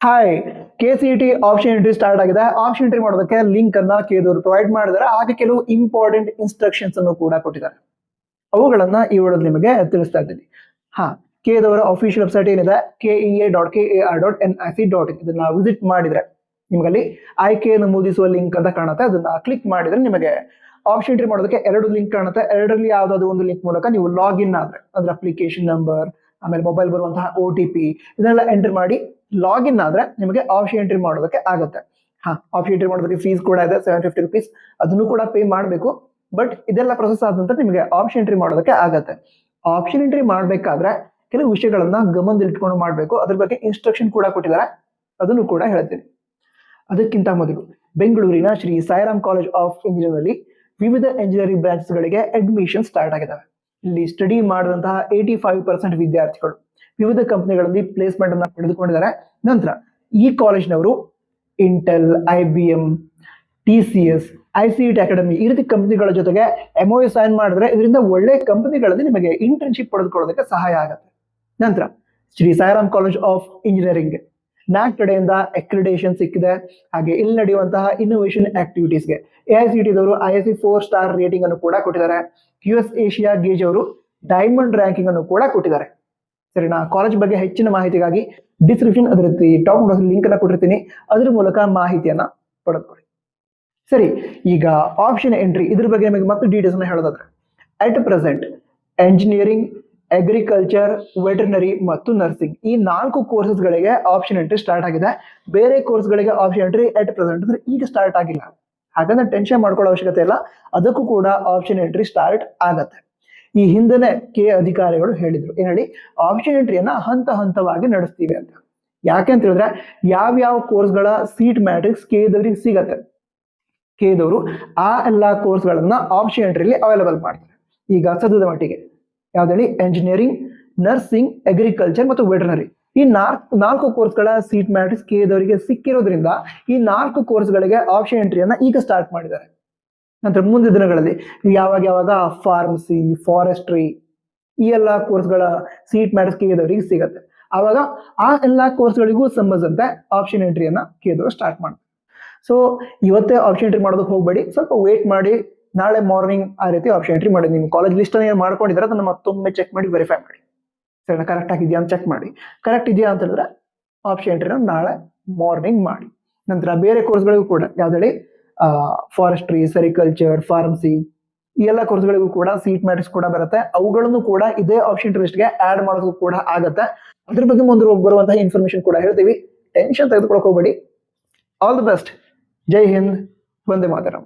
Hi, KCET option entry start ಆಗಿದೆ. Option entry ಮಾಡೋದಕ್ಕೆ link ಅನ್ನ ಕೇದವರು ಪ್ರೊವೈಡ್ ಮಾಡಿದ್ದಾರೆ. ಹಾಗೆ ಕೆಲವು ಇಂಪಾರ್ಟೆಂಟ್ ಇನ್ಸ್ಟ್ರಕ್ಷನ್ಸ್ ಅನ್ನು ಕೂಡ ಕೊಟ್ಟಿದ್ದಾರೆ. ಅವುಗಳನ್ನ ಈ ವಿಡಿಯೋದಲ್ಲಿ ನಿಮಗೆ ತಿಳಿಸ್ತಾ ಇದ್ದೀನಿ. ಕೇದವರ ಅಫಿಷಿಯಲ್ ವೆಬ್ಸೈಟ್ ಏನಿದೆ kea.kar.nic.in ಇದನ್ನ ವಿಸಿಟ್ ಮಾಡಿದ್ರೆ ನಿಮಗಲ್ಲಿ ಆಯ್ಕೆಯನ್ನು ನಮೂದಿಸುವ ಲಿಂಕ್ ಅಂತ ಕಾಣುತ್ತೆ. ಅದನ್ನ ಕ್ಲಿಕ್ ಮಾಡಿದ್ರೆ ನಿಮಗೆ ಆಪ್ಷನ್ ಎಂಟ್ರಿ ಮಾಡೋದಕ್ಕೆ ಎರಡು ಲಿಂಕ್ ಕಾಣುತ್ತೆ. ಎರಡರಲ್ಲಿ ಯಾವ್ದಾದ್ರು ಒಂದು ಲಿಂಕ್ ಮೂಲಕ ನೀವು ಲಾಗಿನ್ ಆದ್ರೆ ಅಂದ್ರೆ ಅಪ್ಲಿಕೇಶನ್ ನಂಬರ್, ಆಮೇಲೆ ಮೊಬೈಲ್ ಬರುವಂತಹ OTP ಇದನ್ನೆಲ್ಲ ಎಂಟರ್ ಮಾಡಿ ಲಾಗಿನ್ ಆದ್ರೆ ನಿಮಗೆ ಆಪ್ಷನ್ ಎಂಟ್ರಿ ಮಾಡೋದಕ್ಕೆ ಆಗುತ್ತೆ. ಆಪ್ಷನ್ ಎಂಟ್ರಿ ಮಾಡೋದಕ್ಕೆ ಫೀಸ್ ಕೂಡ ಇದೆ, 750 rupees. ಅದನ್ನು ಕೂಡ ಪೇ ಮಾಡಬೇಕು. ಬಟ್ ಇದೆಲ್ಲ ಪ್ರೊಸೆಸ್ ಆದ ನಂತರ ನಿಮಗೆ ಆಪ್ಷನ್ ಎಂಟ್ರಿ ಮಾಡೋದಕ್ಕೆ ಆಗತ್ತೆ. ಆಪ್ಷನ್ ಎಂಟ್ರಿ ಮಾಡ್ಬೇಕಾದ್ರೆ ಕೆಲವು ವಿಷಯಗಳನ್ನ ಗಮನದಲ್ಲಿಟ್ಕೊಂಡು ಮಾಡಬೇಕು. ಅದ್ರ ಬಗ್ಗೆ ಇನ್ಸ್ಟ್ರಕ್ಷನ್ ಕೂಡ ಕೊಟ್ಟಿದ್ದಾರೆ, ಅದನ್ನು ಕೂಡ ಹೇಳ್ತೀನಿ. ಅದಕ್ಕಿಂತ ಮೊದಲು ಬೆಂಗಳೂರಿನ Shri Sairam college of engineering ನಲ್ಲಿ ವಿವಿಧ ಇಂಜಿನಿಯರಿಂಗ್ ಬ್ರಾಂಚ್ ಗಳಿಗೆ ಅಡ್ಮಿಷನ್ ಸ್ಟಾರ್ಟ್ ಆಗಿದ್ದಾವೆ. ಇಲ್ಲಿ ಸ್ಟಡಿ ಮಾಡಿದಂತಹ 85% ವಿದ್ಯಾರ್ಥಿಗಳು ವಿವಿಧ ಕಂಪನಿಗಳಲ್ಲಿ ಪ್ಲೇಸ್ಮೆಂಟ್ ಅನ್ನ ಪಡೆದುಕೊಂಡಿದ್ದಾರೆ. ನಂತರ ಈ ಕಾಲೇಜ್ನವರು Intel, IBM, TCS, ICET academy ಈ ರೀತಿ ಕಂಪನಿಗಳ ಜೊತೆಗೆ MOU ಸೈನ್ ಮಾಡಿದ್ರೆ ಇದರಿಂದ ಒಳ್ಳೆ ಕಂಪನಿಗಳಲ್ಲಿ ನಿಮಗೆ ಇಂಟರ್ನ್ಶಿಪ್ ಪಡೆದುಕೊಳ್ಳೋದಕ್ಕೆ ಸಹಾಯ ಆಗುತ್ತೆ. ನಂತರ Shri Sairam college of engineering NAAC ಕಡೆಯಿಂದ ಅಕ್ರಿಡೇಷನ್ ಸಿಕ್ಕಿದೆ. ಹಾಗೆ ಇಲ್ಲಿ ನಡೆಯುವಂತಹ ಇನ್ನೋವೇಷನ್ ಆಕ್ಟಿವಿಟೀಸ್ಗೆ AICTE ದವರು ISC 4 ಸ್ಟಾರ್ ರೇಟಿಂಗ್ ಅನ್ನು ಕೂಡ ಕೊಟ್ಟಿದ್ದಾರೆ. US ಏಷಿಯಾ ಗೇಜ್ ಅವರು ಡೈಮಂಡ್ ರ್ಯಾಂಕಿಂಗ್ ಅನ್ನು ಕೂಡ ಕೊಟ್ಟಿದ್ದಾರೆ. ಸರಿನಾ? ಕಾಲೇಜ್ ಬಗ್ಗೆ ಹೆಚ್ಚಿನ ಮಾಹಿತಿಗಾಗಿ ಡಿಸ್ಕ್ರಿಪ್ಷನ್ ಅದೇ ರೀತಿ ಟಾಪ್ ಲಿಂಕ್ ಅನ್ನ ಕೊಟ್ಟಿರ್ತೀನಿ, ಅದ್ರ ಮೂಲಕ ಮಾಹಿತಿಯನ್ನ ಪಡೆದುಕೊಳ್ಳಿ. ಸರಿ, ಈಗ ಆಪ್ಷನ್ ಎಂಟ್ರಿ ಇದ್ರ ಬಗ್ಗೆ ನಿಮಗೆ ಮತ್ತೆ ಡೀಟೇಲ್ಸ್ ಅನ್ನ ಹೇಳೋದಾದ್ರೆ, at present engineering, agriculture, veterinary ಮತ್ತು ನರ್ಸಿಂಗ್ ಈ 4 ಕೋರ್ಸಸ್ ಗಳಿಗೆ ಆಪ್ಷನ್ ಎಂಟ್ರಿ ಸ್ಟಾರ್ಟ್ ಆಗಿದೆ. ಬೇರೆ ಕೋರ್ಸ್ ಗಳಿಗೆ ಆಪ್ಷನ್ ಎಂಟ್ರಿ ಅಟ್ ಪ್ರೆಸೆಂಟ್ ಅಂದ್ರೆ ಈಗ ಸ್ಟಾರ್ಟ್ ಆಗಿಲ್ಲ. ಹಾಗಂದ್ರೆ ಟೆನ್ಷನ್ ಮಾಡ್ಕೊಳ್ಳೋ ಅವಶ್ಯಕತೆ ಇಲ್ಲ, ಅದಕ್ಕೂ ಕೂಡ ಆಪ್ಷನ್ ಎಂಟ್ರಿ ಸ್ಟಾರ್ಟ್ ಆಗತ್ತೆ. ಈ ಹಿಂದೆನೆ ಅಧಿಕಾರಿಗಳು ಹೇಳಿದ್ರು, ಏನ್ ಹೇಳಿ, ಆಪ್ಷನ್ ಎಂಟ್ರಿಯನ್ನ ಹಂತ ಹಂತವಾಗಿ ನಡೆಸ್ತೀವಿ ಅಂತ. ಯಾಕೆ ಅಂತ ಹೇಳಿದ್ರೆ ಯಾವ್ಯಾವ ಕೋರ್ಸ್ಗಳ ಸೀಟ್ ಮ್ಯಾಟ್ರಿಕ್ಸ್ ಕೇದವರಿಗೆ ಸಿಗತ್ತೆ, ಕೇದವರು ಆ ಎಲ್ಲಾ ಕೋರ್ಸ್ಗಳನ್ನ ಆಪ್ಷನ್ ಎಂಟ್ರಿಲಿ ಅವೈಲೇಬಲ್ ಮಾಡ್ತಾರೆ. ಈಗ ಸದ್ಯದ ಮಟ್ಟಿಗೆ ಯಾವ್ದೇಳಿ ಎಂಜಿನಿಯರಿಂಗ್, ನರ್ಸಿಂಗ್, ಅಗ್ರಿಕಲ್ಚರ್ ಮತ್ತು ವೆಟರ್ನರಿ ಈ ನಾಲ್ಕು ಕೋರ್ಸ್ಗಳ ಸೀಟ್ ಮ್ಯಾಟ್ರಿಕ್ಸ್ ಕೇದವರಿಗೆ ಸಿಕ್ಕಿರೋದ್ರಿಂದ ಈ 4 ಕೋರ್ಸ್ಗಳಿಗೆ ಆಪ್ಷನ್ ಎಂಟ್ರಿಯನ್ನ ಈಗ ಸ್ಟಾರ್ಟ್ ಮಾಡಿದ್ದಾರೆ. ನಂತರ ಮುಂದಿನ ದಿನಗಳಲ್ಲಿ ಯಾವಾಗ ಫಾರ್ಮಸಿ, ಫಾರೆಸ್ಟ್ರಿ ಈ ಎಲ್ಲಾ ಕೋರ್ಸ್ಗಳ ಸೀಟ್ ಮ್ಯಾಟ್ರಿಕ್ಸ್ ಕೇದವರಿಗೆ ಸಿಗತ್ತೆ. ಆವಾಗ ಆ ಎಲ್ಲಾ ಕೋರ್ಸ್ಗಳಿಗೂ ಸಂಬಂಧಿಸಿದಂತೆ ಆಪ್ಷನ್ ಎಂಟ್ರಿಯನ್ನ ಕೇದವರು ಸ್ಟಾರ್ಟ್ ಮಾಡ್ತಾರೆ. ಸೊ ಇವತ್ತೇ ಆಪ್ಷನ್ ಎಂಟ್ರಿ ಮಾಡೋದಕ್ಕೆ ಹೋಗ್ಬೇಡಿ, ಸ್ವಲ್ಪ ವೇಟ್ ಮಾಡಿ. ನಾಳೆ ಮಾರ್ನಿಂಗ್ ಆ ರೀತಿ ಆಪ್ಷನ್ ಎಂಟ್ರಿ ಮಾಡಿ. ನಿಮ್ಮ ಕಾಲೇಜ್ ಲಿಸ್ಟ್ ಅನ್ನು ಏನು ಮಾಡ್ಕೊಂಡಿದ್ರೆ ಅದನ್ನ ಮತ್ತೊಮ್ಮೆ ಚೆಕ್ ಮಾಡಿ ವೆರಿಫೈ ಮಾಡಿ. ಸರಿ, ಕರೆಕ್ಟ್ ಆಗಿದೆಯಾ ಅಂತ ಚೆಕ್ ಮಾಡಿ. ಕರೆಕ್ಟ್ ಇದೆಯಾ ಅಂತ ಹೇಳಿದ್ರೆ ಆಪ್ಷನ್ ಎಂಟ್ರಿನ ನಾಳೆ ಮಾರ್ನಿಂಗ್ ಮಾಡಿ. ನಂತರ ಬೇರೆ ಕೋರ್ಸ್ಗಳಿಗೂ ಕೂಡ ಯಾವ್ದೇಳಿ ಫಾರೆಸ್ಟ್ರಿ, ಸೆರಿಕಲ್ಚರ್, ಫಾರ್ಮಸಿ ಈ ಎಲ್ಲ ಕೋರ್ಸ್ಗಳಿಗೂ ಕೂಡ ಸೀಟ್ ಮ್ಯಾಟ್ರಿಕ್ಸ್ ಕೂಡ ಬರುತ್ತೆ. ಅವುಗಳನ್ನು ಕೂಡ ಇದೇ ಆಪ್ಷನ್ ಎಂಟ್ರಿ ಲಿಸ್ಟ್ಗೆ ಆಡ್ ಮಾಡೋದಕ್ಕೂ ಕೂಡ ಆಗತ್ತೆ. ಅದ್ರ ಬಗ್ಗೆ ಮುಂದೆ ಬರುವಂತಹ ಇನ್ಫಾರ್ಮೇಶನ್ ಕೂಡ ಹೇಳ್ತೀವಿ. ಟೆನ್ಷನ್ ತೆಗೆದುಕೊಳ್ಳೋಕೆ ಹೋಗ್ಬೇಡಿ. All the best. ಜೈ ಹಿಂದ್, ವಂದೇ ಮಾತರಂ.